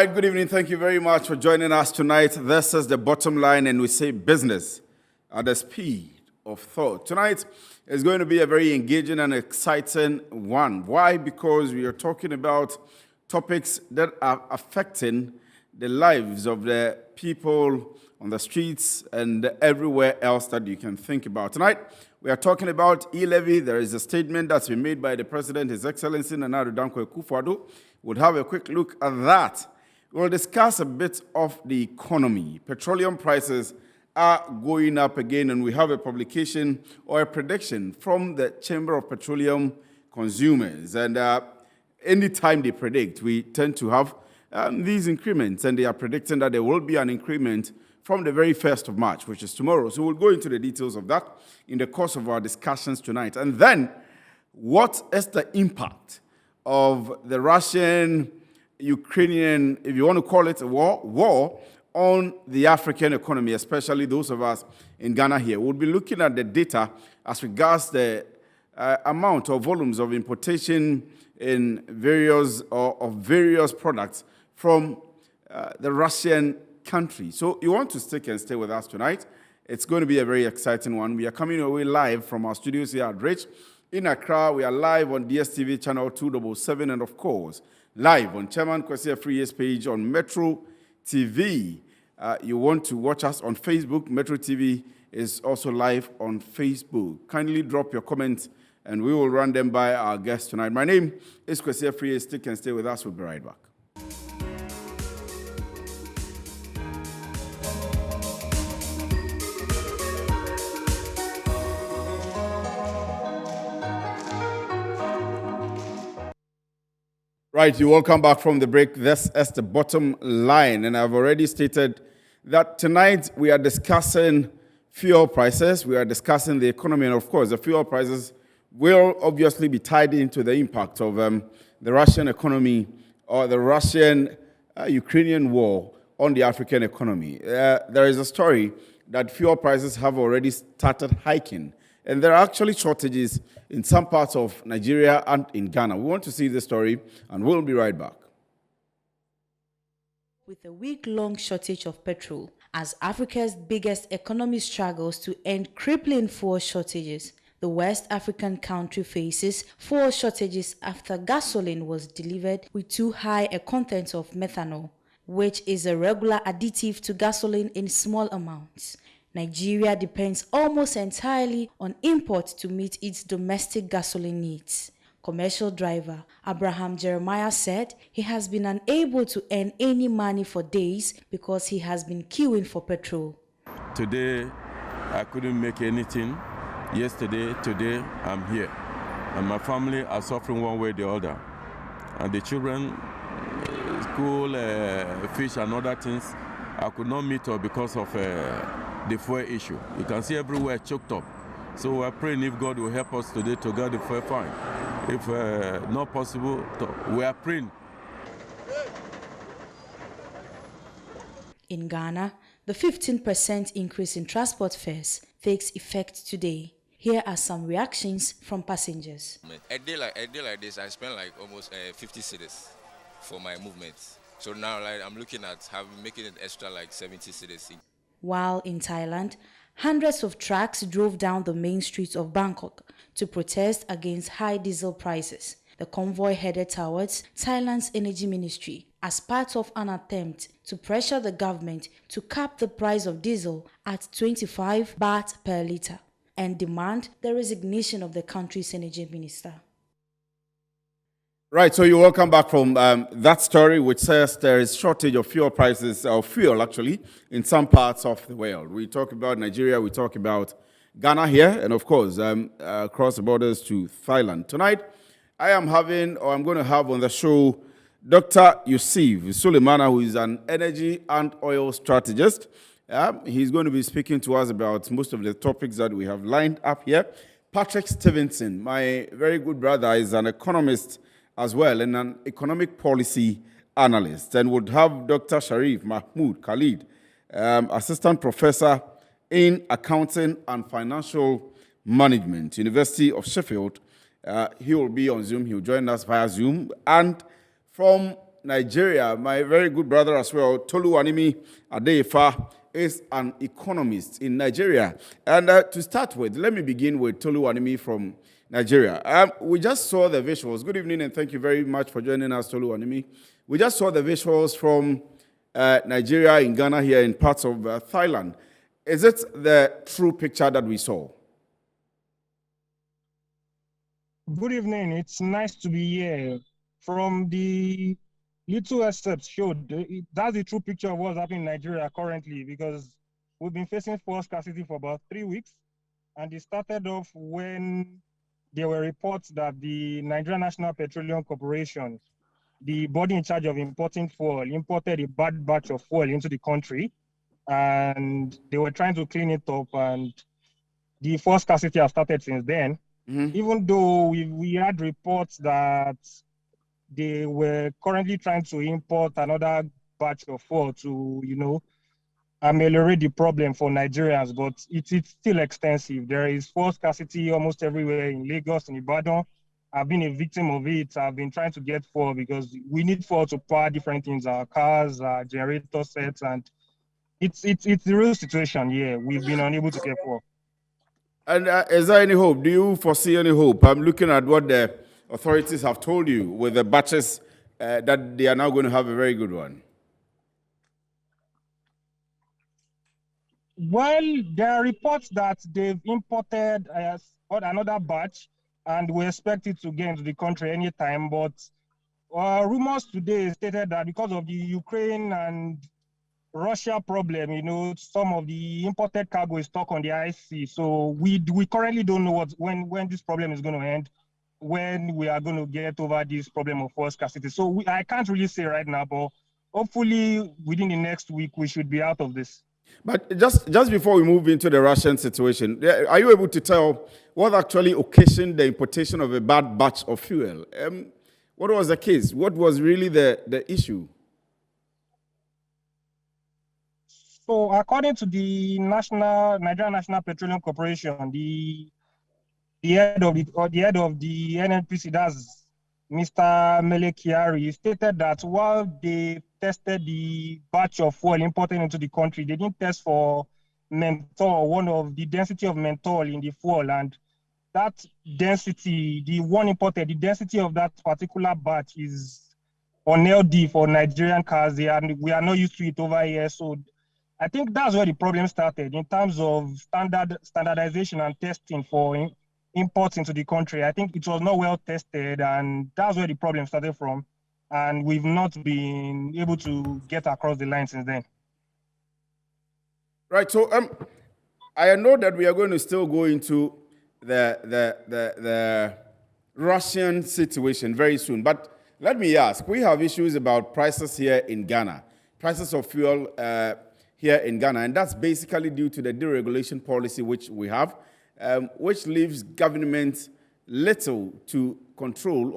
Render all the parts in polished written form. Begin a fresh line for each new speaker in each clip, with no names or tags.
right, good evening. Thank you very much for joining us tonight. This is the bottom line, and we say business at the speed of thought. Tonight is going to be a very engaging and exciting one. Why? Because we are talking about topics that are affecting the lives of the people on the streets and everywhere else that you can think about. Tonight, we are talking about e-levy. There is a statement that's been made by the President, His Excellency Nana Addo Dankwa Akufo-Addo. We'll have a quick look at that. We'll discuss a bit of the economy. Petroleum prices are going up again, and we have a publication or a prediction from the Chamber of Petroleum Consumers. And anytime they predict, we tend to have these increments, and they are predicting that there will be an increment from the very 1st of March, which is tomorrow. So we'll go into the details of that in the course of our discussions tonight. And then, what is the impact of the Russian-Ukrainian, if you want to call it a war on the African economy, especially those of us in Ghana here? We'll be looking at the data as regards the amount or volumes of importation in various products from the Russian country. So you want to stick and stay with us tonight. It's going to be a very exciting one. We are coming away live from our studios here at Rich. In Accra, we are live on DSTV channel 277, and of course, live on Chairman Kwesi Afriye's page on Metro TV. You want to watch us on Facebook. Metro TV is also live on Facebook. Kindly drop your comments, and we will run them by our guests tonight. My name is Kwesi Afriye. Stick and stay with us. We'll be right back. Right, you welcome back from the break. This is the bottom line, and I've already stated that tonight we are discussing fuel prices, we are discussing the economy, and of course the fuel prices will obviously be tied into the impact of the Russian economy or the Russian-Ukrainian war on the African economy. There is a story that fuel prices have already started hiking, and there are actually shortages in some parts of Nigeria and in Ghana. We want to see this story, and we'll be right back.
With a week-long shortage of petrol, as Africa's biggest economy struggles to end crippling fuel shortages, the West African country faces fuel shortages after gasoline was delivered with too high a content of methanol, which is a regular additive to gasoline in small amounts. Nigeria depends almost entirely on imports to meet its domestic gasoline needs. Commercial driver Abraham Jeremiah said he has been unable to earn any money for days because he has been queuing for petrol.
Today, I couldn't make anything. Yesterday, today, I'm here. And my family are suffering one way or the other. And the children, school, fish and other things, I could not meet up because of the fuel issue. You can see everywhere choked up. So we're praying if God will help us today to get the fuel fine. If not possible, we are praying.
In Ghana, the 15% increase in transport fares takes effect today. Here are some reactions from passengers.
A day like this, I spend like almost 50 cedis for my movements. So now I'm looking at making it extra like 70 cedis.
While in Thailand, hundreds of trucks drove down the main streets of Bangkok to protest against high diesel prices. The convoy headed towards Thailand's energy ministry as part of an attempt to pressure the government to cap the price of diesel at 25 baht per litre and demand the resignation of the country's energy minister.
Right, so you're welcome back from that story, which says there is shortage of fuel prices, or fuel actually, in some parts of the world. We talk about Nigeria, we talk about Ghana here, and of course, across the borders to Thailand. Tonight, I'm going to have on the show Dr. YUSSIF Sulemana, who is an energy and oil strategist. He's going to be speaking to us about most of the topics that we have lined up here. Patrick Stephenson, my very good brother, is an economist as well, and an economic policy analyst. And would have Dr. SHARIF, MAHMUD, KHALID, assistant professor in accounting and financial management, University of Sheffield. He will be on Zoom. He will join us via Zoom. And from Nigeria, my very good brother as well, Tolu Animi Adeyefa, is an economist in Nigeria. And to start with, let me begin with Tolu Animi from Nigeria. We just saw the visuals. Good evening, and thank you very much for joining us, Tolu Animi. We just saw the visuals from Nigeria, in Ghana, here in parts of Thailand. Is it the true picture that we saw?
Good evening. It's nice to be here. From the little excerpts showed, that's the true picture of what's happening in Nigeria currently, because we've been facing fuel scarcity for about 3 weeks. And it started off when there were reports that the Nigerian National Petroleum Corporation, the body in charge of importing fuel, imported a bad batch of fuel into the country. And they were trying to clean it up. And the fuel scarcity has started since then. Even though we had reports that they were currently trying to import another batch of fuel to, ameliorate the problem for Nigerians, but it's still extensive. There is fuel scarcity almost everywhere in Lagos, in Ibadan. I've been a victim of it. I've been trying to get fuel because we need fuel to power different things, our cars, our generator sets, and it's the real situation here. We've been unable to get fuel.
And is there any hope? Do you foresee any hope? I'm looking at what the authorities have told you with the batches that they are now going to have a very good one.
Well, there are reports that they've imported another batch, and we expect it to get into the country anytime. But rumors today stated that because of the Ukraine and Russia problem, some of the imported cargo is stuck on the IC. So we currently don't know when this problem is going to end, when we are going to get over this problem of fuel scarcity. So I can't really say right now, but hopefully within the next week we should be out of this.
But just before we move into the Russian situation, are you able to tell what actually occasioned the importation of a bad batch of fuel? What was the case? What was really the issue?
So according to the Nigerian National Petroleum Corporation, the head of the NNPC, that's Mr. Melekiari, stated that while they tested the batch of fuel imported into the country, they didn't test for menthol, one of the density of menthol in the fuel, and that density, the one imported, the density of that particular batch is on LD for Nigerian cars. We are not used to it over here, so I think that's where the problem started in terms of standardization and testing for imports into the country. I think it was not well tested, and that's where the problem started from. And we've not been able to get across the line since then.
Right. So I know that we are going to still go into the Russian situation very soon. But let me ask, we have issues about prices here in Ghana, prices of fuel here in Ghana, and that's basically due to the deregulation policy which we have, which leaves government little control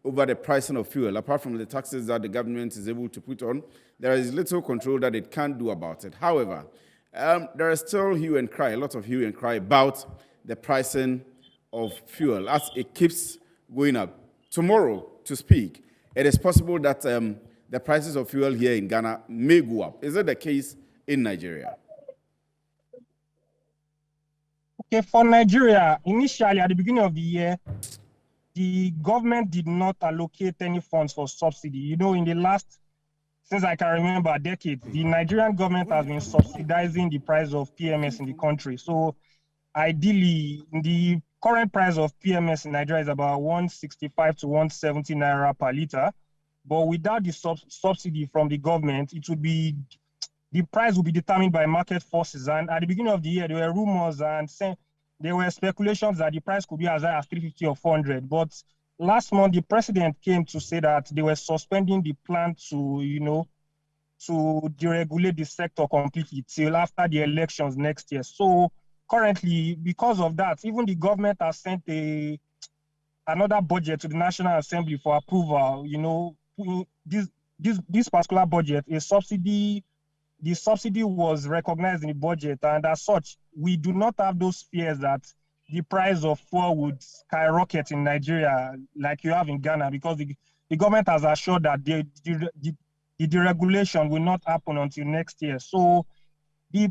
over the pricing of fuel. Apart from the taxes that the government is able to put on, there is little control that it can do about it. However, there is still hue and cry, a lot of hue and cry about the pricing of fuel as it keeps going up. Tomorrow, to speak, it is possible that the prices of fuel here in Ghana may go up. Is it the case in Nigeria?
Okay, for Nigeria, initially at the beginning of the year, the government did not allocate any funds for subsidy. In the last, since I can remember, decades, the Nigerian government has been subsidizing the price of PMS in the country. So ideally, the current price of PMS in Nigeria is about 165 to 170 naira per liter. But without the subsidy from the government, the price will be determined by market forces. And at the beginning of the year, there were rumors and there were speculations that the price could be as high as 350 or 400. But last month, the president came to say that they were suspending the plan to deregulate the sector completely till after the elections next year. So currently, because of that, even the government has sent another budget to the National Assembly for approval. This particular budget, the subsidy was recognized in the budget, and as such, we do not have those fears that the price of fuel would skyrocket in Nigeria like you have in Ghana, because the the government has assured that the deregulation will not happen until next year. So the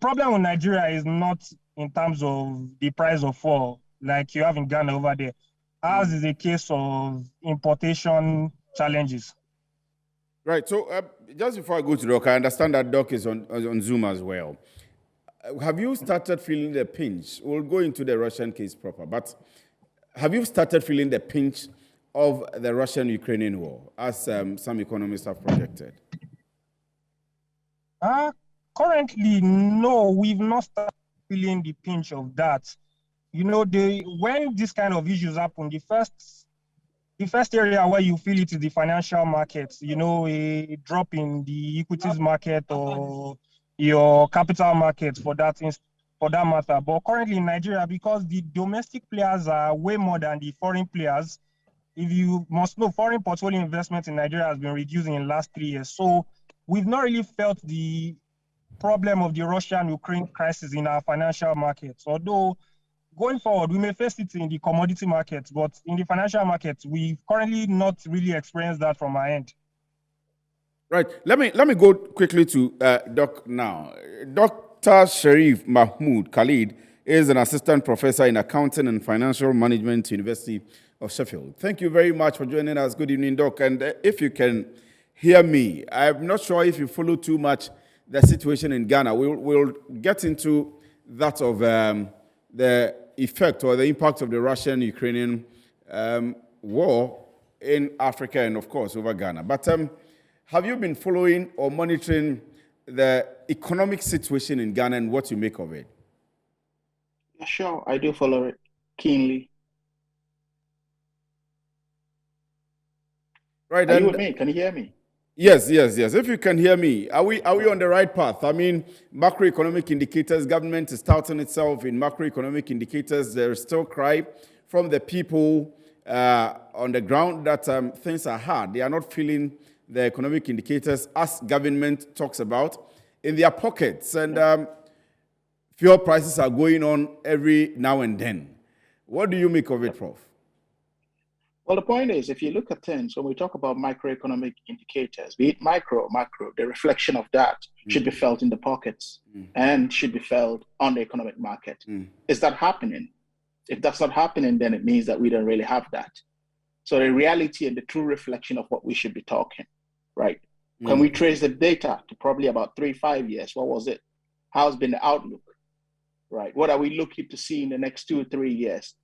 problem with Nigeria is not in terms of the price of oil like you have in Ghana over there. Ours is a case of importation challenges.
Right. So just before I go to Doc, I understand that Doc is on Zoom as well. Have you started feeling the pinch? We'll go into the Russian case proper, but have you started feeling the pinch of the Russian-Ukrainian war, as some economists have projected?
Currently, no, we've not started feeling the pinch of that. You know, when this kind of issues happen, the first area where you feel it is the financial markets, you know, a drop in the equities market or your capital markets for that matter. But currently in Nigeria, because the domestic players are way more than the foreign players, if you must know, foreign portfolio investment in Nigeria has been reducing in the last 3 years. So we've not really felt the problem of the Russian-Ukraine crisis in our financial markets. Although going forward, we may face it in the commodity markets, but in the financial markets, we've currently not really experienced that from our end.
Right. Let me go quickly to Doc now. Dr. SHARIF MAHMUD KHALID is an assistant professor in accounting and financial management, University of Sheffield. Thank you very much for joining us. Good evening, Doc. And if you can hear me, I'm not sure if you follow too much the situation in Ghana. We'll get into that of the effect or the impact of the Russian-Ukrainian war in Africa and, of course, over Ghana. But have you been following or monitoring the economic situation in Ghana and what you make of it?
Yeah, sure, I do follow it keenly.
Right.
Are you with me? Can you hear me?
Yes. If you can hear me, are we on the right path? I mean, macroeconomic indicators, government is touting itself in macroeconomic indicators. There is still cry from the people on the ground that things are hard. They are not feeling the economic indicators as government talks about in their pockets. And fuel prices are going on every now and then. What do you make of it, Prof?
Well, the point is, if you look at things, when we talk about microeconomic indicators, be it micro or macro, the reflection of that should be felt in the pockets and should be felt on the economic market. Is that happening? If that's not happening, then it means that we don't really have that. So the reality and the true reflection of what we should be talking, right? Can we trace the data to probably about 3-5 years? What was it? How's been the outlook, right? What are we looking to see in the next 2 or 3 years?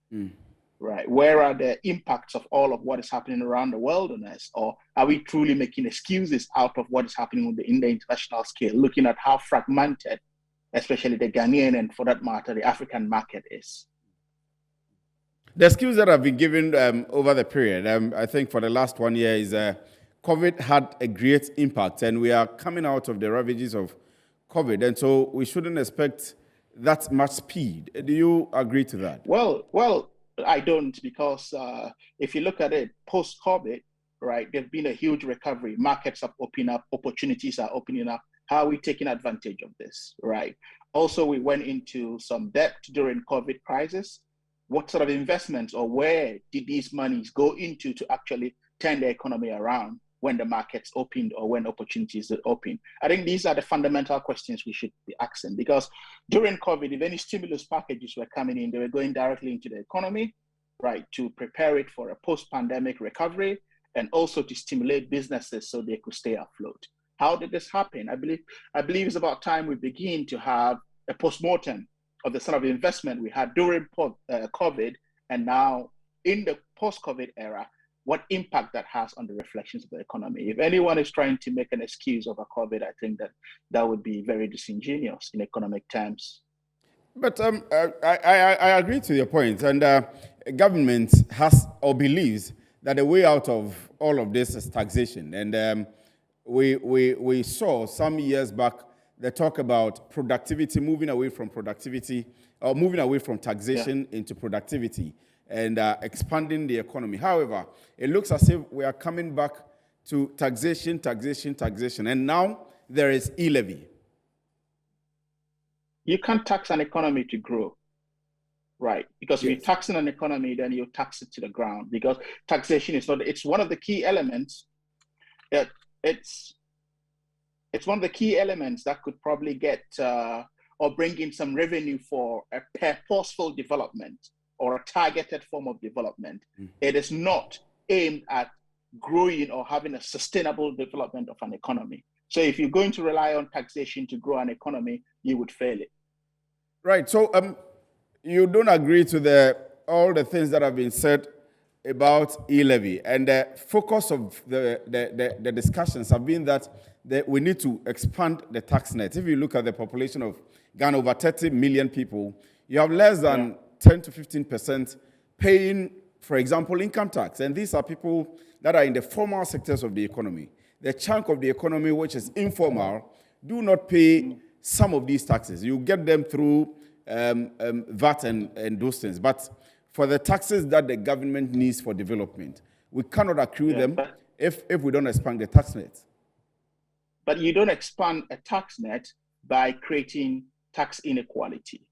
Right. Where are the impacts of all of what is happening around the world on us? Or are we truly making excuses out of what is happening in the international scale, looking at how fragmented, especially the Ghanaian and for that matter, the African market is?
The excuse that have been given over the period, I think for the last 1 year is COVID had a great impact and we are coming out of the ravages of COVID. And so we shouldn't expect that much speed. Do you agree to that?
Well, I don't, because if you look at it post-COVID, right, there's been a huge recovery. Markets are opening up, opportunities are opening up. How are we taking advantage of this, right? Also, we went into some debt during COVID crisis. What sort of investments or where did these monies go into to actually turn the economy around when the markets opened or when opportunities are open? I think these are the fundamental questions we should be asking, because during COVID, if any stimulus packages were coming in, they were going directly into the economy, right, to prepare it for a post-pandemic recovery and also to stimulate businesses so they could stay afloat. How did this happen? I believe it's about time we begin to have a post-mortem of the sort of investment we had during COVID and now in the post-COVID era, what impact that has on the reflections of the economy. If anyone is trying to make an excuse over COVID, I think that would be very disingenuous in economic terms.
But I agree to your point. And government has or believes that the way out of all of this is taxation. And we saw some years back the talk about productivity, moving away from productivity, or moving away from taxation into productivity, and expanding the economy. However, it looks as if we are coming back to taxation, and now there is e-levy.
You can't tax an economy to grow, right? Because if you're taxing an economy, then you tax it to the ground, because taxation is not, it's one of the key elements. It's one of the key elements that could probably get or bring in some revenue for a purposeful development or a targeted form of development. It is not aimed at growing or having a sustainable development of an economy. So if you're going to rely on taxation to grow an economy, you would fail it.
Right. So you don't agree to all the things that have been said about e-levy, and the focus of the discussions have been that we need to expand the tax net. If you look at the population of Ghana, over 30 million people, you have less than 10 to 15% paying, for example, income tax. And these are people that are in the formal sectors of the economy. The chunk of the economy which is informal do not pay some of these taxes. You get them through VAT and those things. But for the taxes that the government needs for development, we cannot accrue them if we don't expand the tax net.
But you don't expand a tax net by creating tax inequality,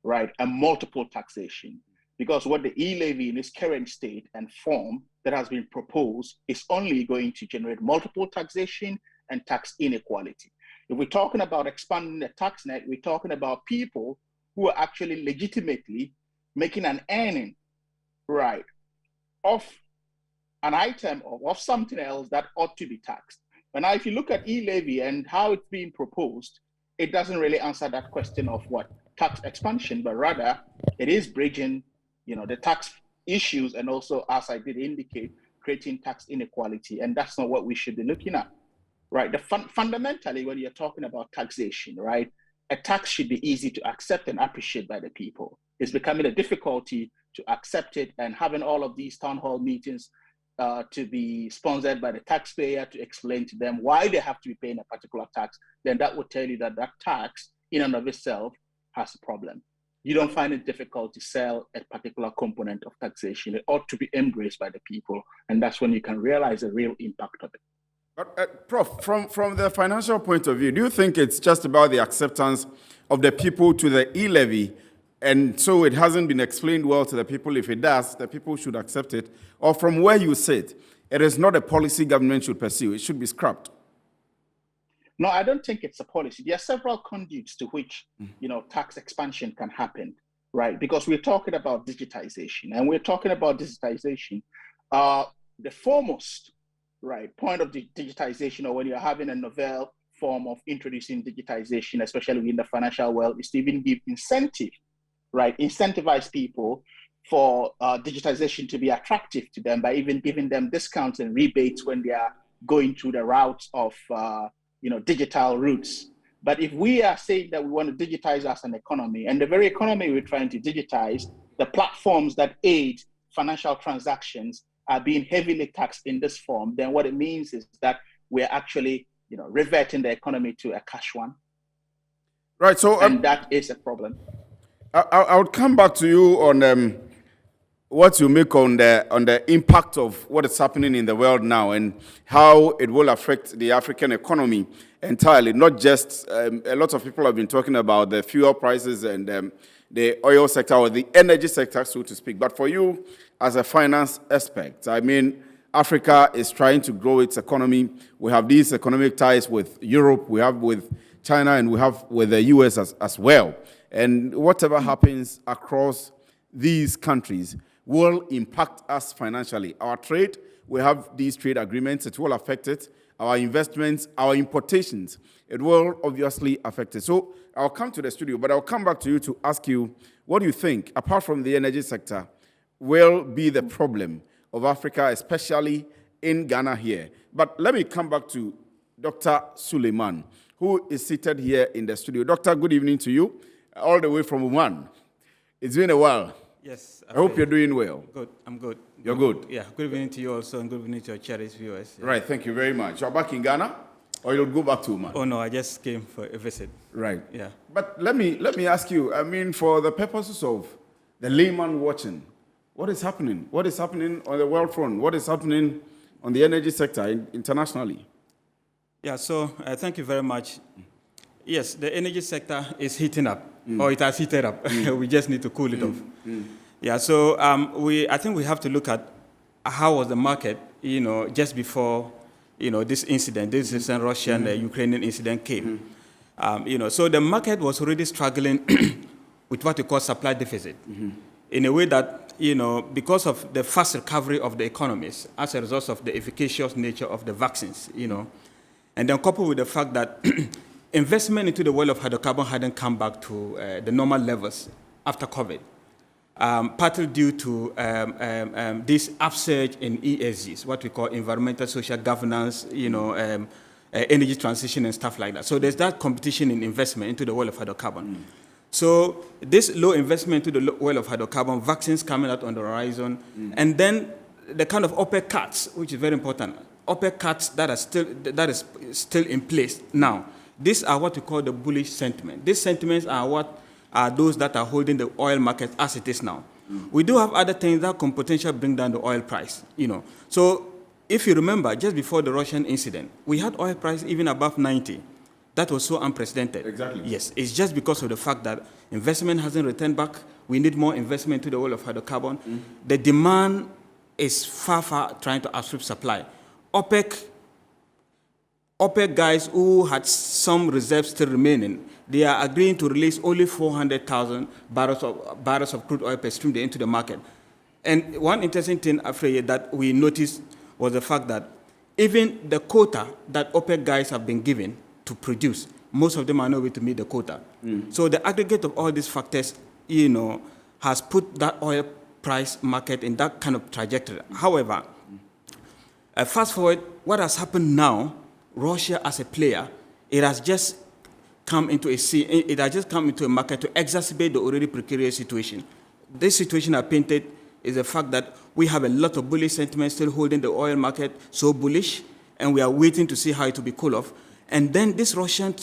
right? And multiple taxation. Because what the e-levy in its current state and form that has been proposed is only going to generate multiple taxation and tax inequality. If we're talking about expanding the tax net, we're talking about people who are actually legitimately making an earning, right, of an item or of something else that ought to be taxed. But now, if you look at e-levy and how it's being proposed, it doesn't really answer that question of what tax expansion, but rather it is bridging, the tax issues, and also, as I did indicate, creating tax inequality, and that's not what we should be looking at, right? Fundamentally, when you're talking about taxation, right, a tax should be easy to accept and appreciate by the people. It's becoming a difficulty to accept it, and having all of these town hall meetings to be sponsored by the taxpayer to explain to them why they have to be paying a particular tax, then that would tell you that that tax in and of itself has a problem. You don't find it difficult to sell a particular component of taxation. It ought to be embraced by the people, and that's when you can realize the real impact of it.
But Prof, from the financial point of view, do you think it's just about the acceptance of the people to the e-levy, and so it hasn't been explained well to the people? If it does, the people should accept it. Or from where you sit, it is not a policy government should pursue. It should be scrapped.
No, I don't think it's a policy. There are several conduits to which, tax expansion can happen, right? Because we're talking about digitization, and we're talking about digitization. The foremost, right, point of the digitization, or when you're having a novel form of introducing digitization, especially in the financial world, is to even give incentive, right? Incentivize people for digitization to be attractive to them by even giving them discounts and rebates when they are going through the routes of digital routes. But if we are saying that we want to digitize as an economy, and the very economy we're trying to digitize, the platforms that aid financial transactions are being heavily taxed in this form, then what it means is that we're actually, reverting the economy to a cash one.
Right. So,
and that is a problem.
I would come back to you on what you make on the impact of what is happening in the world now and how it will affect the African economy entirely. Not just a lot of people have been talking about the fuel prices and the oil sector or the energy sector, so to speak. But for you, as a finance expert, I mean, Africa is trying to grow its economy. We have these economic ties with Europe, we have with China, and we have with the US as well. And whatever happens across these countries will impact us financially. Our trade, we have these trade agreements, it will affect it. Our investments, our importations, it will obviously affect it. So I'll come to the studio, but I'll come back to you to ask you, what do you think, apart from the energy sector, will be the problem of Africa, especially in Ghana here? But let me come back to Dr. Suleiman, who is seated here in the studio. Doctor, good evening to you, all the way from Oman. It's been a while.
Yes.
I hope you're doing well.
Good. I'm good.
You're good?
Yeah. Good evening to you also, and good evening to your cherished viewers. Yeah.
Right. Thank you very much. You're back in Ghana, or you'll go back to Oman?
Oh, no. I just came for a visit.
Right.
Yeah.
But let me ask you, I mean, for the purposes of the layman watching, what is happening? What is happening on the world front? What is happening on the energy sector internationally?
Yeah. So thank you very much. Yes, the energy sector is heating up, or it has heated up. We just need to cool it off. Yeah, so I think we have to look at how was the market, just before, this incident, this recent Russian-Ukrainian incident came. So the market was already struggling with what we call supply deficit, in a way that, because of the fast recovery of the economies as a result of the efficacious nature of the vaccines, and then coupled with the fact that investment into the world of hydrocarbon hadn't come back to the normal levels after COVID, partly due to this upsurge in ESGs, what we call environmental social governance, energy transition and stuff like that. So there's that competition in investment into the world of hydrocarbon. So this low investment into the world of hydrocarbon, vaccines coming out on the horizon, and then the kind of OPEC cuts, which is very important. OPEC cuts that is still in place now. These are what we call the bullish sentiment. These sentiments are those that are holding the oil market as it is now. We do have other things that can potentially bring down the oil price. So if you remember, just before the Russian incident, we had oil price even above 90. That was so unprecedented.
Exactly.
Yes, it's just because of the fact that investment hasn't returned back. We need more investment to the world of hydrocarbon. The demand is far trying to outstrip supply. OPEC guys who had some reserves still remaining, they are agreeing to release only 400,000 barrels of crude oil per stream day into the market. And one interesting thing, Afreye, that we noticed was the fact that even the quota that OPEC guys have been given to produce, most of them are not able to meet the quota. So the aggregate of all these factors, has put that oil price market in that kind of trajectory. However, fast forward, what has happened now, Russia as a player, it has just come into a market to exacerbate the already precarious situation. This situation I painted is the fact that we have a lot of bullish sentiment still holding the oil market so bullish, and we are waiting to see how it will be cool off. And then this Russian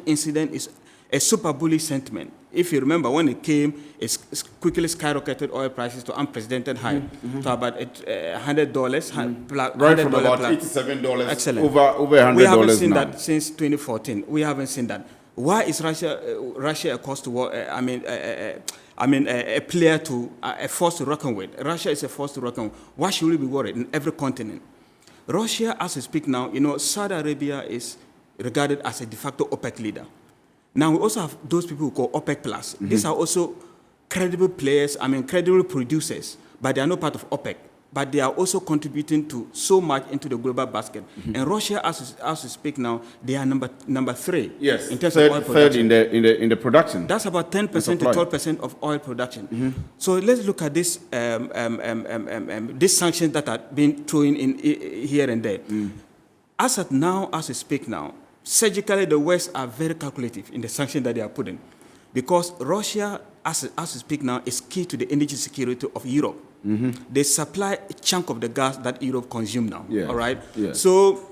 incident is a super bullish sentiment. If you remember, when it came, it quickly skyrocketed oil prices to unprecedented high, to about $100.
Right from about $87,
excellent,
over $100
We haven't seen
now.
that since 2014. We haven't seen that. Why is Russia a cause to war? A player to a force to reckon with? Russia is a force to reckon with. Why should we be worried in every continent? Russia, as we speak now, Saudi Arabia is regarded as a de facto OPEC leader. Now, we also have those people who call OPEC Plus. These are also credible players, credible producers, but they are not part of OPEC. But they are also contributing to so much into the global basket. And Russia, as we speak now, they are number 3.
Yes,
in terms of oil production.
Third in the production.
That's about 10% to 12% of oil production. So let's look at this these sanctions that are being thrown in here and there. As of now, as we speak now, surgically the West are very calculative in the sanctions that they are putting, because Russia, as we speak now, is key to the energy security of Europe. They supply a chunk of the gas that Europe consumes now. All right. So,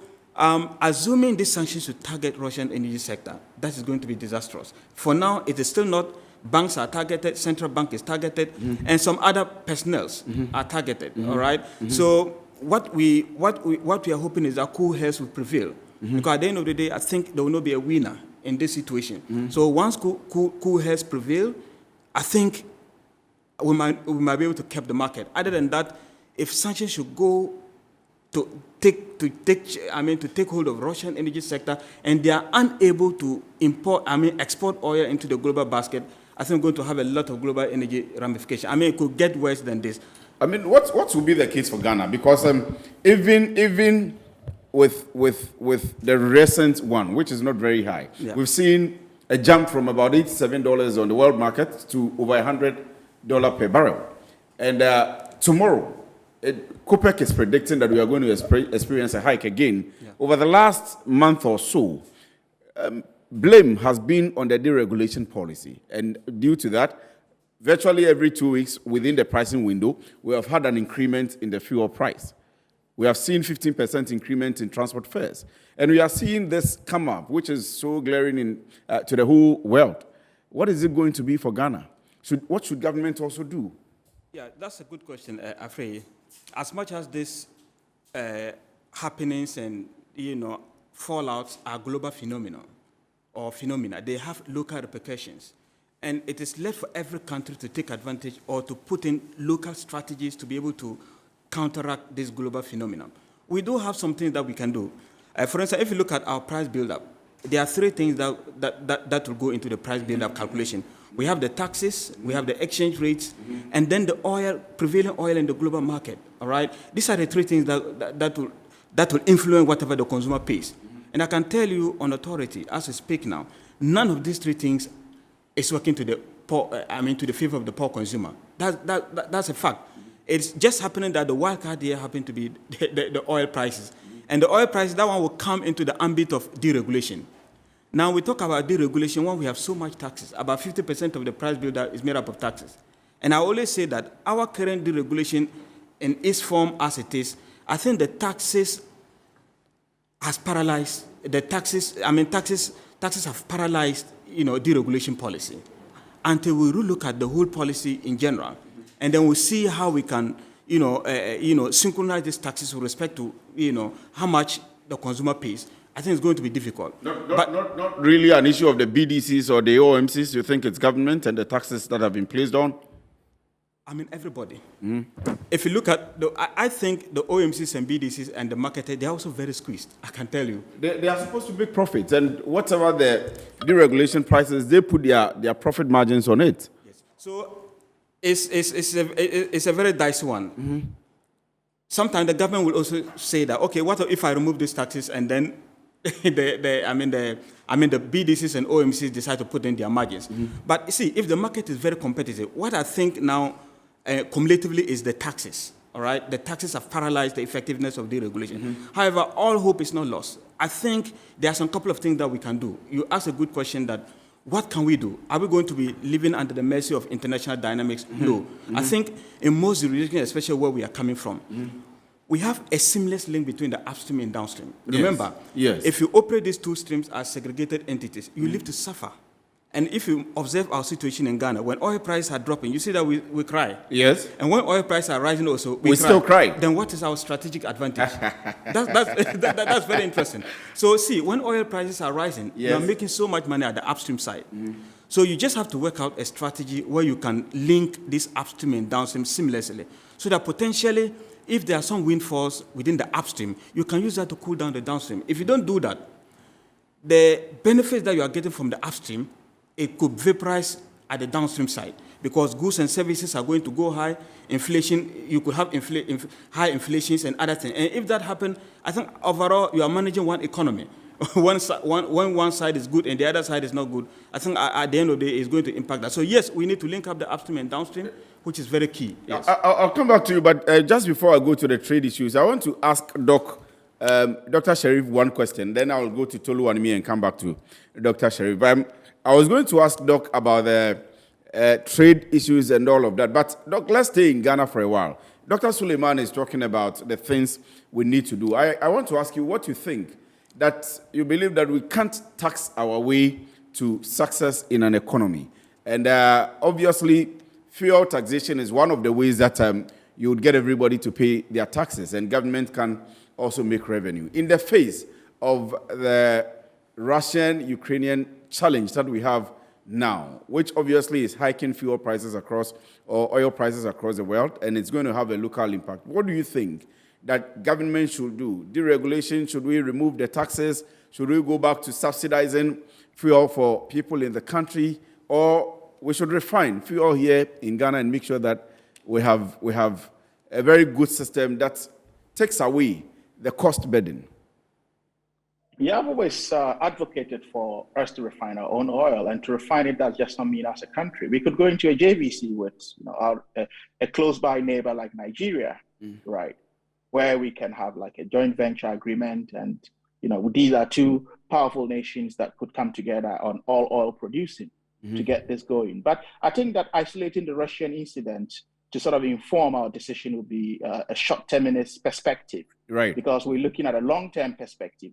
assuming these sanctions should target Russian energy sector, that is going to be disastrous. For now, it is still not. Banks are targeted. Central bank is targeted, and some other personnels are targeted. All right. So, what we are hoping is that cool heads will prevail, because at the end of the day, I think there will not be a winner in this situation. So, once cool heads prevail, I think we might be able to keep the market. Other than that, if sanctions should go to take hold of Russian energy sector, and they are unable to export oil into the global basket, I think we're going to have a lot of global energy ramifications. It could get worse than this.
What will be the case for Ghana? Because even with the recent one, which is not very high, we've seen a jump from about $87 on the world market to over $100 per barrel. And tomorrow, COPEC is predicting that we are going to experience a hike again. Over the last month or so, blame has been on the deregulation policy. And due to that, virtually every 2 weeks within the pricing window, we have had an increment in the fuel price. We have seen 15% increment in transport fares. And we are seeing this come up, which is so glaring to the whole world. What is it going to be for Ghana? What should government also do?
Yeah, that's a good question, Afrey. As much as these happenings and fallouts are global phenomena, or phenomena, they have local repercussions. And it is left for every country to take advantage or to put in local strategies to be able to counteract this global phenomenon. We do have some things that we can do. For instance, if you look at our price build-up, there are three things that will go into the price build-up calculation. We have the taxes, we have the exchange rates, and then the oil, prevailing oil in the global market, all right? These are the three things that will influence whatever the consumer pays. And I can tell you on authority, as I speak now, none of these three things is working to the poor, to the favor of the poor consumer. That's a fact. It's just happening that the wild card here happened to be the oil prices. And the oil prices, that one will come into the ambit of deregulation. Now we talk about deregulation when we have so much taxes. About 50% of the price builder is made up of taxes. And I always say that our current deregulation in its form as it is, I think the taxes has paralyzed, taxes have paralyzed, deregulation policy until we look at the whole policy in general. And then we'll see how we can, synchronize these taxes with respect to, how much the consumer pays. I think it's going to be difficult.
Not really an issue of the BDCs or the OMCs. You think it's government and the taxes that have been placed on?
Everybody. If you look at, I think the OMCs and BDCs and the market, they're also very squeezed, I can tell you.
They are supposed to make profits, and whatever the deregulation prices, they put their profit margins on it.
Yes. So it's a very dicey one. Sometimes the government will also say that, okay, what if I remove these taxes and then the BDCs and OMCs decide to put in their margins. But you see, if the market is very competitive, what I think now cumulatively is the taxes. All right, the taxes have paralyzed the effectiveness of deregulation. However, all hope is not lost. I think there are some couple of things that we can do. You asked a good question that, what can we do? Are we going to be living under the mercy of international dynamics? No. I think in most jurisdictions, especially where we are coming from, we have a seamless link between the upstream and downstream. Remember, if you operate these two streams as segregated entities, you live to suffer. And if you observe our situation in Ghana, when oil prices are dropping, you see that we cry.
Yes.
And when oil prices are rising also,
we still cry.
Then what is our strategic advantage? That's very interesting. So see, when oil prices are rising, you are making so much money at the upstream side. So you just have to work out a strategy where you can link this upstream and downstream seamlessly, so that potentially, if there are some windfalls within the upstream, you can use that to cool down the downstream. If you don't do that, the benefits that you are getting from the upstream, it could vaporize at the downstream side, because goods and services are going to go high. Inflation, you could have high inflations and other things. And if that happens, I think overall you are managing one economy. When one side is good and the other side is not good, I think at the end of the day it's going to impact that. So yes, we need to link up the upstream and downstream, which is very key. Yes.
I'll come back to you, but just before I go to the trade issues, I want to ask Dr. Sharif one question. Then I'll go to Tolu and me and come back to Dr. Sharif. I was going to ask Doc about the trade issues and all of that, but Doc, let's stay in Ghana for a while. Dr. Suleimana is talking about the things we need to do. I want to ask you what you think, that you believe that we can't tax our way to success in an economy. And obviously, fuel taxation is one of the ways that you would get everybody to pay their taxes, and government can also make revenue. In the face of the Russian-Ukrainian challenge that we have now, which obviously is hiking fuel prices across, or oil prices across the world, and it's going to have a local impact. What do you think that government should do? Deregulation, should we remove the taxes? Should we go back to subsidizing fuel for people in the country? Or we should refine fuel here in Ghana and make sure that we have a very good system that takes away the cost burden?
Yeah, I've always advocated for us to refine our own oil, and to refine it does just not mean as a country. We could go into a JVC with a close-by neighbor like Nigeria, right, where we can have like a joint venture agreement, and these are two powerful nations that could come together on all oil producing to get this going. But I think that isolating the Russian incident to sort of inform our decision would be a short-terminist perspective.
Right.
Because we're looking at a long-term perspective.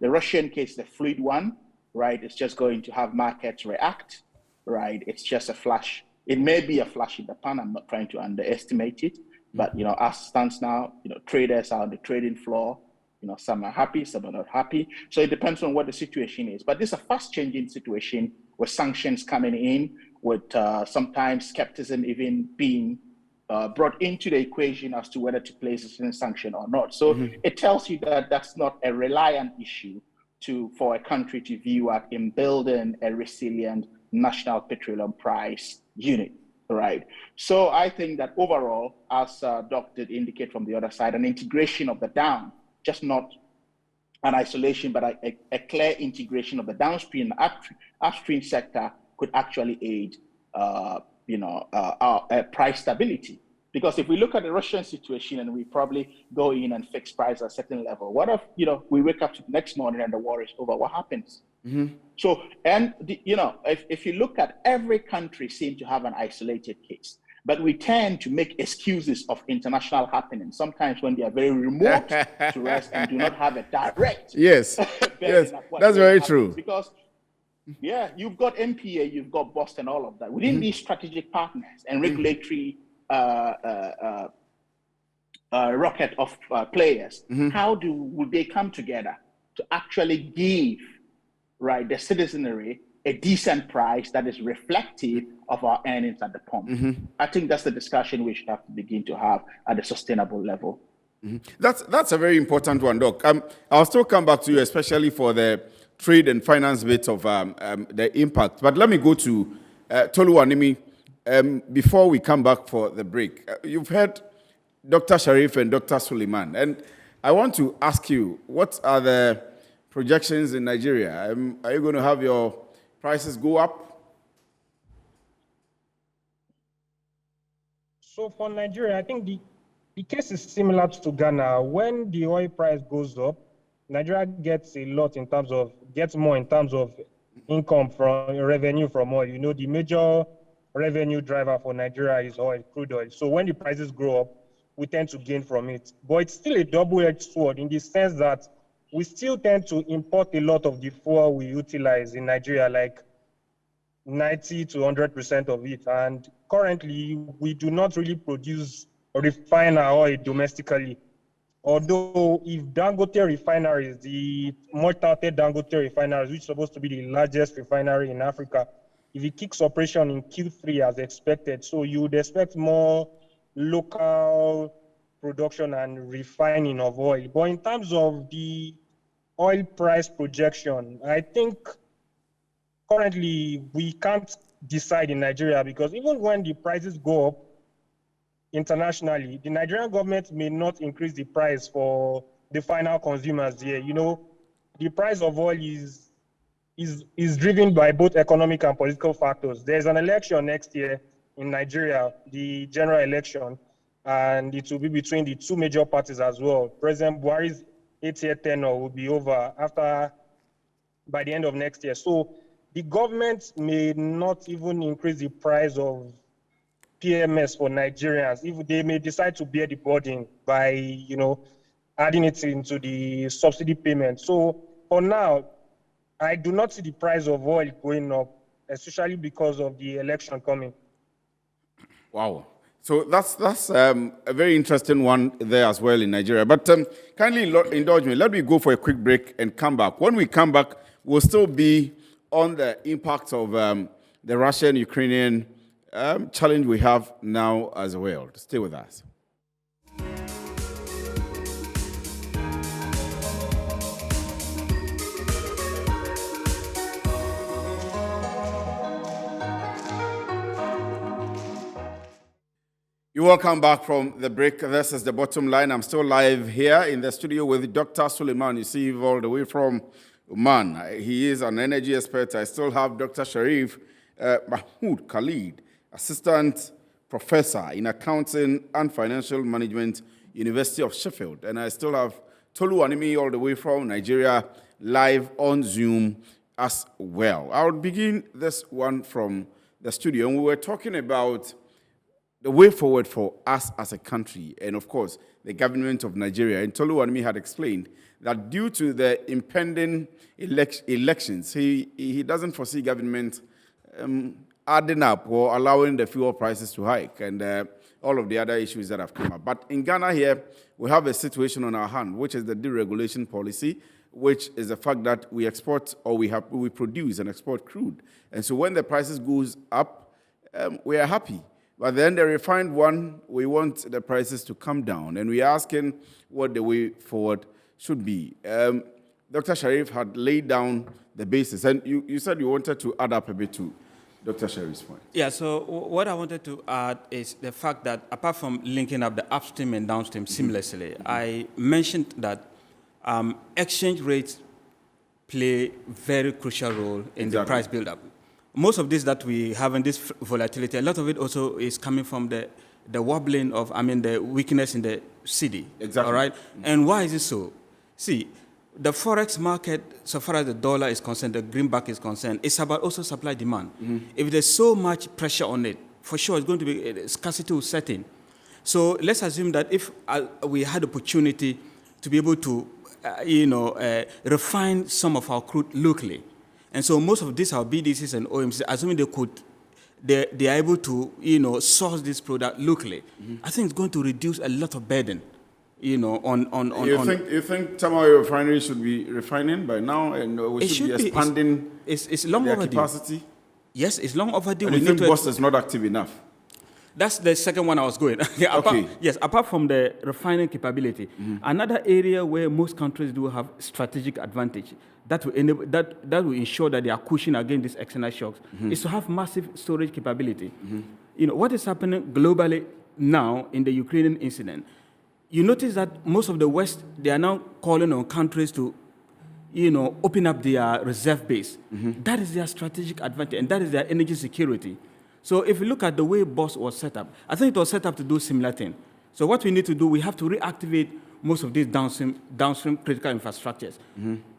The Russian case is a fluid one, right? It's just going to have markets react, right? It's just a flash. It may be a flash in the pan. I'm not trying to underestimate it. But, as it stands now, traders are on the trading floor. some are happy, some are not happy. So it depends on what the situation is. But this is a fast-changing situation with sanctions coming in, with sometimes skepticism even being brought into the equation as to whether to place a certain sanction or not. So it tells you that that's not a reliant issue for a country to view at in building a resilient national petroleum price unit, right? So I think that overall, as Doc did indicate from the other side, an integration of the down, just not an isolation, but a clear integration of the downstream and upstream sector could actually aid, price stability. Because if we look at the Russian situation and we probably go in and fix price at a certain level, what if we wake up to the next morning and the war is over? What happens? So, and if you look at every country, seem to have an isolated case. But we tend to make excuses of international happenings, sometimes when they are very remote to us and do not have a direct.
Yes, yes, that's very true.
Because, you've got MPA, you've got Boston, all of that. Within these strategic partners and regulatory rocket of players, how would they come together to actually give, the citizenry a decent price that is reflective of our earnings at the pump? I think that's the discussion we should have to begin to have at a sustainable level.
That's a very important one, Doc. I'll still come back to you, especially for the trade and finance bit of the impact. But let me go to Tolu Animi before we come back for the break. You've heard Dr. Sharif and Dr. Suleiman, and I want to ask you, what are the projections in Nigeria? Are you going to have your prices go up?
So for Nigeria, I think the case is similar to Ghana. When the oil price goes up, Nigeria gets more in terms of income from revenue from oil. The major revenue driver for Nigeria is oil, crude oil. So when the prices grow up, we tend to gain from it. But it's still a double-edged sword in the sense that we still tend to import a lot of the fuel we utilize in Nigeria, like 90 to 100% of it. And currently, we do not really produce or refine our oil domestically. Although if Dangote refineries, the much-touted Dangote refineries, which is supposed to be the largest refinery in Africa, if it kicks operation in Q3 as expected, so you would expect more local production and refining of oil. But in terms of the oil price projection, I think currently we can't decide in Nigeria, because even when the prices go up internationally, the Nigerian government may not increase the price for the final consumers here. The price of oil is driven by both economic and political factors. There's an election next year in Nigeria, the general election, and it will be between the two major parties as well. President Buhari's 8-year tenure will be over by the end of next year. So the government may not even increase the price of PMS for Nigerians. If they may decide to bear the burden by, adding it into the subsidy payment. So for now, I do not see the price of oil going up, especially because of the election coming.
Wow. So that's a very interesting one there as well in Nigeria. But kindly indulge me. Let me go for a quick break and come back. When we come back, we'll still be on the impact of the Russian-Ukrainian challenge we have now as well. Stay with us. You're welcome back from the break. This is the Bottom Line. I'm still live here in the studio with Dr. Suleiman. You see all the way from Oman. He is an energy expert. I still have Dr. Sharif MAHMUD KHALID, Assistant Professor in Accounting and Financial Management, University of Sheffield. And I still have Tolu Animi all the way from Nigeria, live on Zoom as well. I'll begin this one from the studio. And we were talking about the way forward for us as a country, and of course, the government of Nigeria. And Tolu Animi had explained that due to the impending elections, he doesn't foresee government adding up or allowing the fuel prices to hike. And all of the other issues that have come up. But in Ghana here, we have a situation on our hand, which is the deregulation policy, which is the fact that we export or we produce and export crude. And so when the prices goes up, we are happy. But then the refined one, we want the prices to come down. And we are asking what the way forward should be. Dr. Sharif had laid down the basis. And you said you wanted to add up a bit to Dr. Sharif's point.
Yeah, so what I wanted to add is the fact that apart from linking up the upstream and downstream seamlessly, I mentioned that exchange rates play very crucial role in the price buildup. Most of this that we have in this volatility, a lot of it also is coming from the wobbling of, the weakness in the cedi.
Exactly.
All right? And why is it so? See, the forex market, so far as the dollar is concerned, the greenback is concerned, it's about also supply demand. If there's so much pressure on it, for sure it's going to be a scarcity will set in. So let's assume that if we had opportunity to be able to, refine some of our crude locally, and so most of these, our BDCs and OMCs, assuming they are able to, source this product locally, I think it's going to reduce a lot of burden,
You think Tamale refinery should be refining by now, and we should be expanding
it's long
their
overdue.
capacity?
Yes, it's long overdue.
And you think BOSS is not active enough?
That's the second one I was going. Apart from the refining capability, another area where most countries do have strategic advantage that will enable, that will ensure that they are cushioning against these external shocks is to have massive storage capability. What is happening globally now in the Ukrainian incident? You notice that most of the West, they are now calling on countries to, open up their reserve base. That is their strategic advantage, and that is their energy security. So if you look at the way BOSS was set up, I think it was set up to do similar thing. So what we need to do, we have to reactivate most of these downstream critical infrastructures.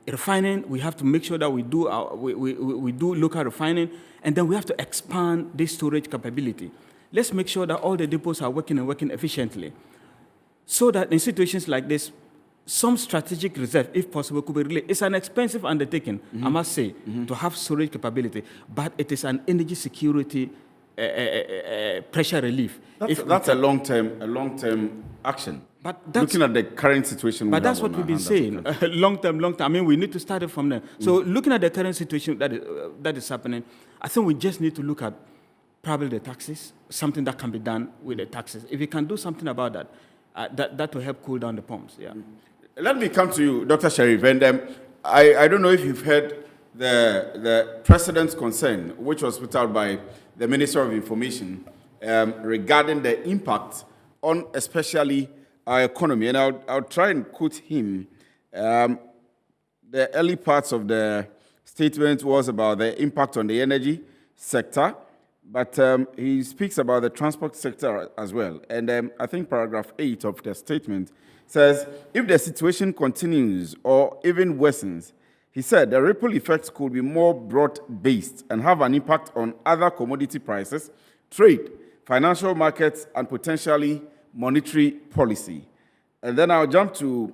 Refining, we have to make sure that we do we do local refining, and then we have to expand this storage capability. Let's make sure that all the depots are working and working efficiently, so that in situations like this, some strategic reserve, if possible, could be released. It's an expensive undertaking, I must say, to have storage capability, but it is an energy security pressure relief.
That's a long-term action.
But that's,
looking at the current situation,
but that's what we've been saying. long term. We need to start it from there. So looking at the current situation that is happening, I think we just need to look at probably the taxes, something that can be done with the taxes. If we can do something about that, that will help cool down the pumps. Yeah.
Let me come to you, Dr. Sharif, and I don't know if you've heard the President's concern, which was put out by the Minister of Information regarding the impact on especially our economy. And I'll try and quote him. The early parts of the statement was about the impact on the energy sector, but he speaks about the transport sector as well. And I think paragraph 8 of the statement says, if the situation continues or even worsens, he said the ripple effects could be more broad-based and have an impact on other commodity prices, trade, financial markets, and potentially monetary policy. And then I'll jump to,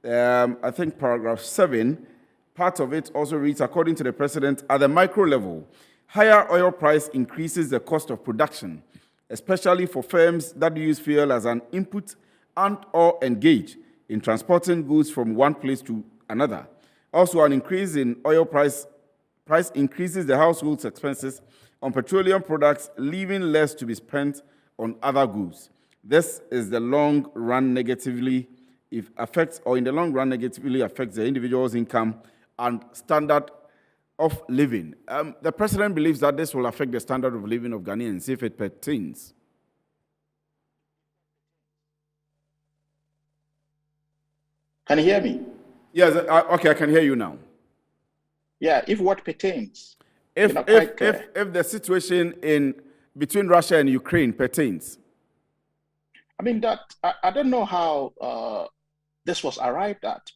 I think, paragraph 7. Part of it also reads, according to the President, at the micro level, higher oil price increases the cost of production, especially for firms that use fuel as an input and or engage in transporting goods from one place to another. Also, an increase in oil price increases the household's expenses on petroleum products, leaving less to be spent on other goods. This is the long run negatively affects the individual's income and standard of living. The President believes that this will affect the standard of living of Ghanaians if it pertains.
Can you hear me?
Yes, okay, I can hear you now.
Yeah, if what pertains.
If the situation between Russia and Ukraine pertains.
I don't know how this was arrived at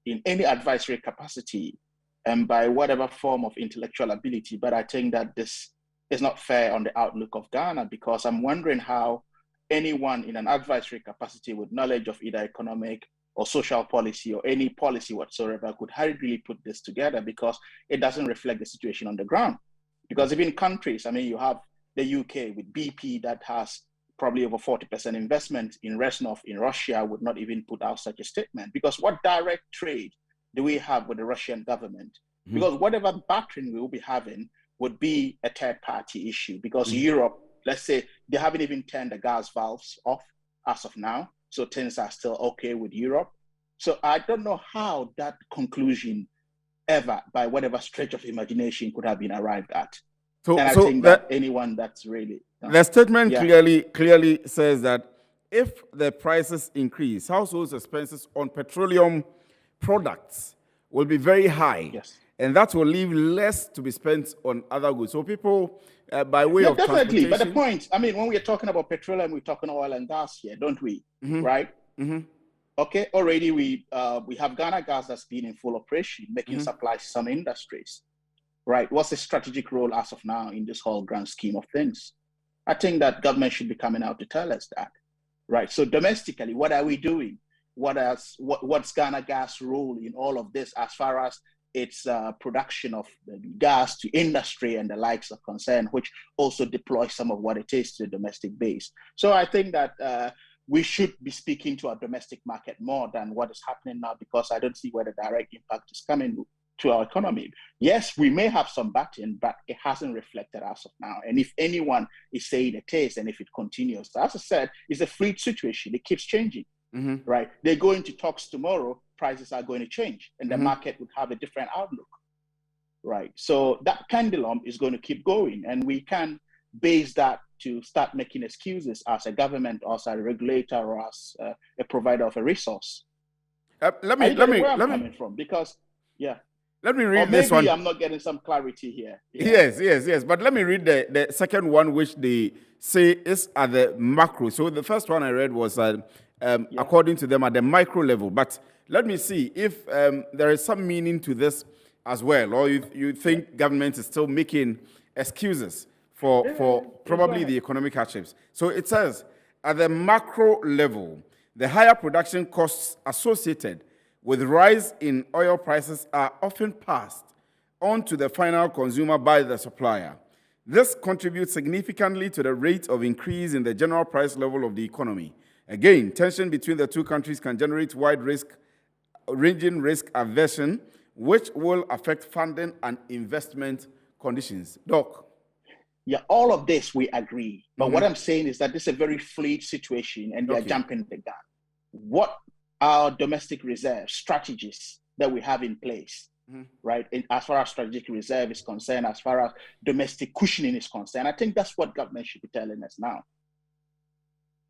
in any advisory capacity and by whatever form of intellectual ability, but I think that this is not fair on the outlook of Ghana, because I'm wondering how anyone in an advisory capacity with knowledge of either economic or social policy or any policy whatsoever could hurriedly put this together, because it doesn't reflect the situation on the ground. Because even countries, you have the UK with BP that has probably over 40% investment in Resnov in Russia would not even put out such a statement, because what direct trade do we have with the Russian government? Because whatever battering we will be having would be a third-party issue, because Europe, let's say, they haven't even turned the gas valves off as of now, so things are still okay with Europe. So I don't know how that conclusion ever, by whatever stretch of imagination, could have been arrived at. And I think that anyone that's really...
The statement clearly says that if the prices increase, households' expenses on petroleum products will be very high.
Yes.
And that will leave less to be spent on other goods. So people, by way of
definitely.
transportation...
But the point, I mean, when we're talking about petroleum, we're talking oil and gas here, don't we? Right? Okay, already we have Ghana Gas that's been in full operation, making supplies to some industries. Right? What's the strategic role as of now in this whole grand scheme of things? I think that government should be coming out to tell us that. Right? So domestically, what are we doing? What's Ghana Gas' role in all of this as far as its production of gas to industry and the likes are concerned, which also deploys some of what it is to the domestic base. So I think that we should be speaking to our domestic market more than what is happening now, because I don't see where the direct impact is coming to our economy. Yes, we may have some back-in, but it hasn't reflected as of now. And if anyone is saying it is, and if it continues, as I said, it's a fluid situation. It keeps changing, right? They go into talks tomorrow, prices are going to change, and the market would have a different outlook, right? So that pendulum is going to keep going, and we can base that to start making excuses as a government, or as a regulator, or as a provider of a resource.
Let me
coming from, because
let me read
this
one.
Maybe I'm not getting some clarity here.
Yes. But let me read the second one, which they say is at the macro. So the first one I read was, according to them, at the micro level. But let me see if there is some meaning to this as well, or you think government is still making excuses for probably the economic hardships. So it says, at the macro level, the higher production costs associated with rise in oil prices are often passed on to the final consumer by the supplier. This contributes significantly to the rate of increase in the general price level of the economy. Again, tension between the two countries can generate ranging risk aversion, which will affect funding and investment conditions. Doc?
Yeah, all of this we agree. But what I'm saying is that this is a very fluid situation, and they're jumping the gun. What our domestic reserve strategies that we have in place, right? As far as strategic reserve is concerned, as far as domestic cushioning is concerned, I think that's what government should be telling us now.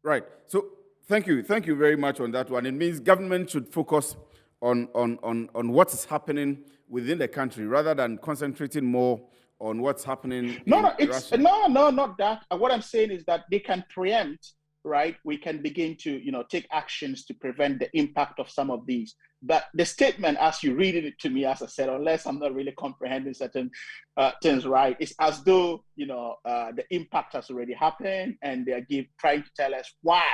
Right. So thank you very much on that one. It means government should focus on what is happening within the country rather than concentrating more on what's happening in Russia.
Not that. What I'm saying is that they can preempt. Right, we can begin to, take actions to prevent the impact of some of these. But the statement, as you read it to me, as I said, unless I'm not really comprehending certain things right, it's as though the impact has already happened, and they are trying to tell us why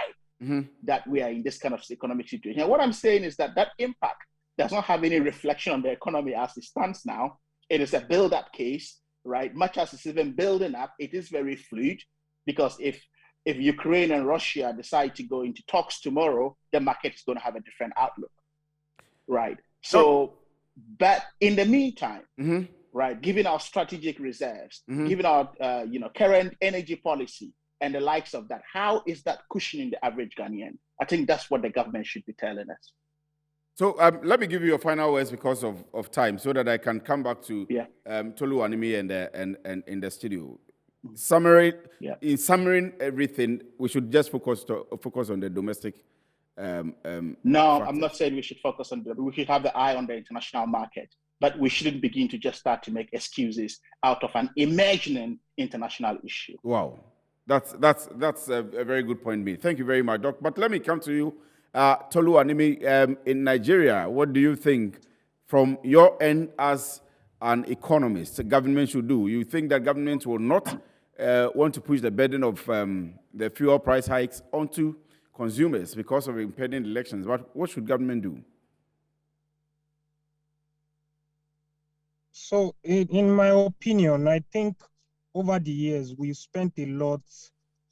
that we are in this kind of economic situation. And what I'm saying is that impact does not have any reflection on the economy as it stands now. It is a build-up case, right? Much as it's even building up, it is very fluid, because if Ukraine and Russia decide to go into talks tomorrow, the market is going to have a different outlook, right? So, but in the meantime, right, given our strategic reserves, given our current energy policy and the likes of that, how is that cushioning the average Ghanaian? I think that's what the government should be telling us.
So let me give you your final words because of time, so that I can come back to Tolu Animi and in the studio. In summarizing everything, we should just focus on the domestic.
No, factors. I'm not saying we should focus on we should have the eye on the international market, but we shouldn't begin to just start to make excuses out of an emerging international issue.
Wow, that's a very good point, me. Thank you very much, Doc. But let me come to you, Tolu Animi. In Nigeria, what do you think, from your end as an economist, the government should do? You think that government will not want to push the burden of the fuel price hikes onto consumers because of impending elections? But what should government do?
So, in my opinion, I think over the years we've spent a lot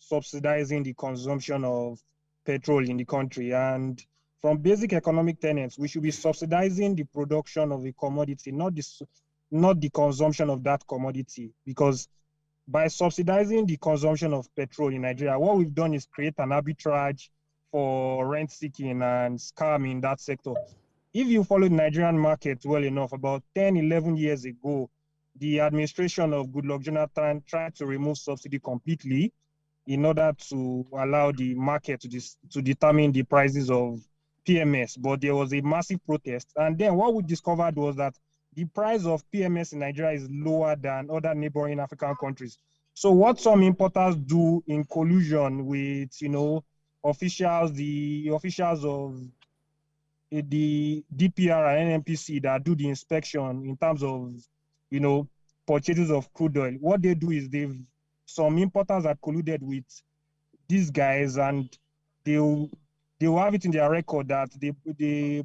subsidizing the consumption of petrol in the country. And from basic economic tenets, we should be subsidizing the production of a commodity, not the consumption of that commodity. Because by subsidizing the consumption of petrol in Nigeria, what we've done is create an arbitrage for rent seeking and scam in that sector. If you follow the Nigerian market well enough, about 10, 11 years ago, the administration of Goodluck Jonathan tried to remove subsidy completely in order to allow the market to determine the prices of PMS. But there was a massive protest. And then what we discovered was that the price of PMS in Nigeria is lower than other neighboring African countries. So what some importers do in collusion with, officials, the officials of the DPR and NNPC that do the inspection in terms of, purchases of crude oil, what they do is some importers are colluded with these guys, and they will have it in their record that they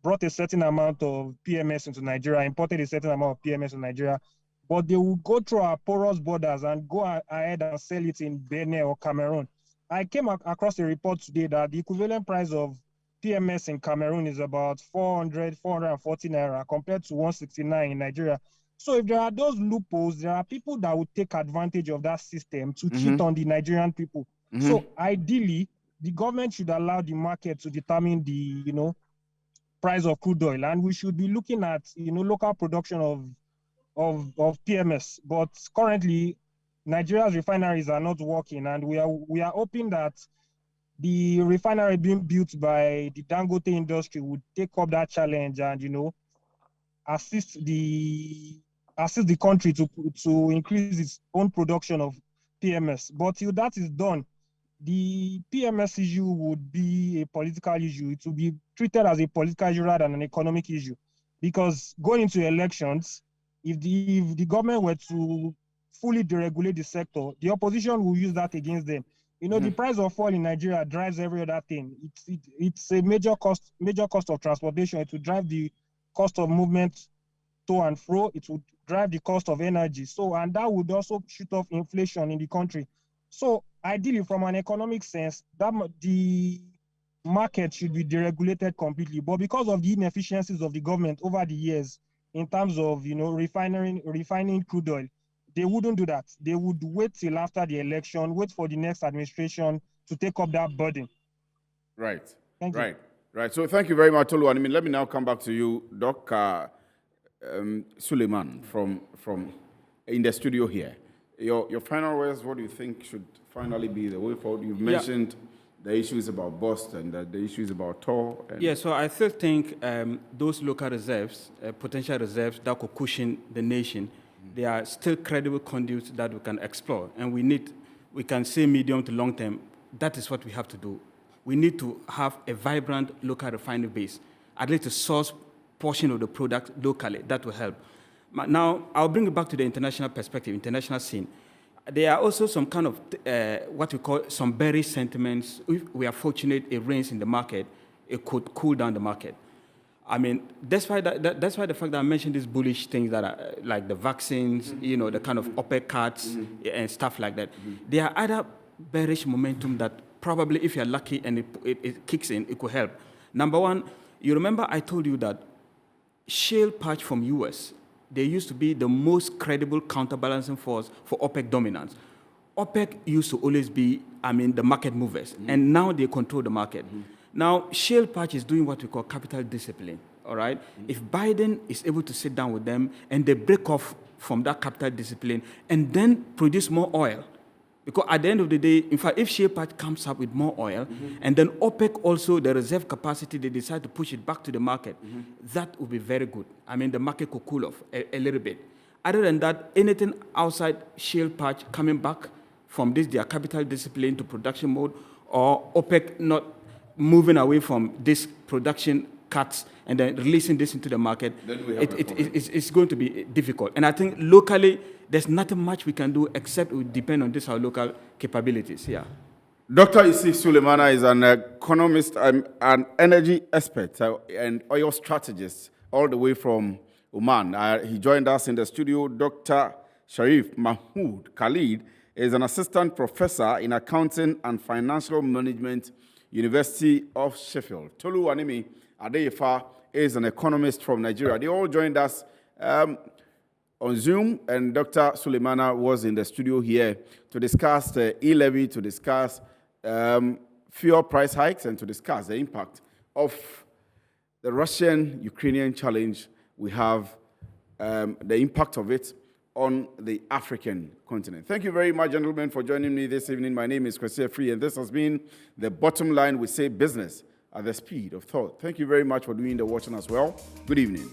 brought a certain amount of PMS into Nigeria, imported a certain amount of PMS in Nigeria, but they will go through our porous borders and go ahead and sell it in Benin or Cameroon. I came across a report today that the equivalent price of PMS in Cameroon is about 440 naira compared to 169 in Nigeria. So if there are those loopholes, there are people that would take advantage of that system to cheat on the Nigerian people. So ideally, the government should allow the market to determine the, price of crude oil, and we should be looking at, local production of PMS. But currently, Nigeria's refineries are not working, and we are hoping that the refinery being built by the Dangote industry would take up that challenge and, assist the country to increase its own production of PMS. But till that is done, the PMS issue would be a political issue. It will be treated as a political issue rather than an economic issue. Because going into elections, if the government were to fully deregulate the sector, the opposition will use that against them. The price of oil in Nigeria drives every other thing. It's a major cost of transportation. It will drive the cost of movement to and fro. It would drive the cost of energy. And that would also shoot off inflation in the country. So ideally, from an economic sense, the market should be deregulated completely. But because of the inefficiencies of the government over the years, in terms of refining crude oil, they wouldn't do that. They would wait till after the election, wait for the next administration to take up that burden.
Right.
Thank you.
Right. So thank you very much, Tolu. Let me now come back to you, Dr. Suleiman from in the studio here. Your final words, what do you think should finally be the way forward? You've mentioned the issues about Boston, the issues about Tor.
So I still think those local reserves, potential reserves that could cushion the nation, they are still credible conduits that we can explore. And we can say medium to long term, that is what we have to do. We need to have a vibrant local refining base, at least to source portion of the product locally. That will help. Now, I'll bring it back to the international perspective, international scene. There are also some kind of what we call some bearish sentiments. If we are fortunate, it rains in the market, it could cool down the market. That's why the fact that I mentioned these bullish things that are like the vaccines, the kind of OPEC cuts and stuff like that. There are other bearish momentum that probably, if you're lucky and it kicks in, it could help. Number one, you remember I told you that shale patch from US, they used to be the most credible counterbalancing force for OPEC dominance. OPEC used to always be, the market movers, and now they control the market. Now, shale patch is doing what we call capital discipline, all right? If Biden is able to sit down with them and they break off from that capital discipline and then produce more oil, because at the end of the day, in fact, if shale patch comes up with more oil, and then OPEC also, the reserve capacity, they decide to push it back to the market, that would be very good. The market could cool off a little bit. Other than that, anything outside shale patch coming back from their capital discipline to production mode, or OPEC not moving away from this production cuts and then releasing this into the market, it's going to be difficult. And I think locally, there's nothing much we can do except we depend on our local capabilities. Yeah.
Dr. YUSSIF Sulemana is an economist, an energy expert, and oil strategist all the way from Oman. He joined us in the studio. Dr. SHARIF, MAHMUD, KHALID is an assistant professor in accounting and financial management, University of Sheffield. Tolu Wanimi Adeyefa is an economist from Nigeria. They all joined us on Zoom, and Dr. Sulemana was in the studio here to discuss the e-levy, to discuss fuel price hikes, and to discuss the impact of the Russian-Ukrainian challenge. We have the impact of it on the African continent. Thank you very much, gentlemen, for joining me this evening. My name is Kwesi Free, and this has been the Bottom Line. We say business at the speed of thought. Thank you very much for doing the watching as well. Good evening.